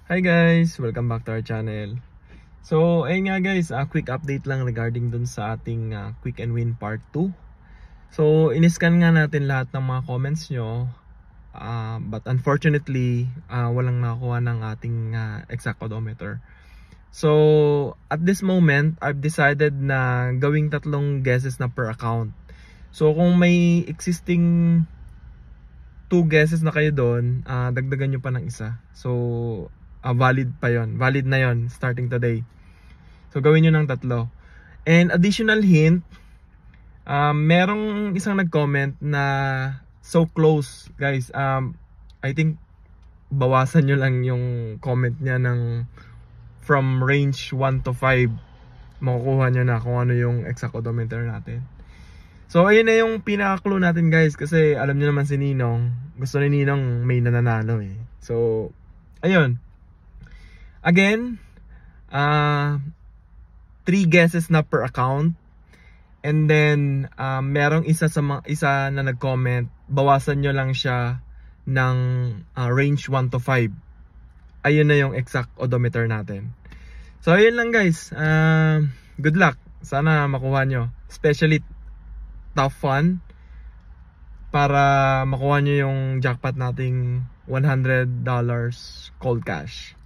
Hi guys! Welcome back to our channel. So, ayun nga guys, quick update lang regarding dun sa ating Quick and Win Part 2. So, iniscan nga natin lahat ng mga comments nyo. But unfortunately, walang nakakuha ng ating exact odometer. So, at this moment, I've decided na gawing 3 guesses na per account. So, kung may existing 2 guesses na kayo doon, dagdagan nyo pa ng isa. So, valid pa yon, valid na yon starting today. So gawin nyo ng 3. And additional hint, merong isang nag-comment na so close guys. I think bawasan nyo lang yung comment niya ng from range 1 to 5. Makukuha nyo na kung ano yung exact odometer natin. So ayun na yung pinaka-clue natin guys, kasi alam nyo naman si Ninong, gusto ni Ninong may nananalo eh. So ayun. Again, 3 guesses na per account. And then merong isa na nag-comment, bawasan nyo lang siya ng range 1 to 5. Ayun na yung exact odometer natin. So ayun lang guys. Good luck. Sana makuha nyo. Especially top fun, para makuha nyo yung jackpot nating $100 cold cash.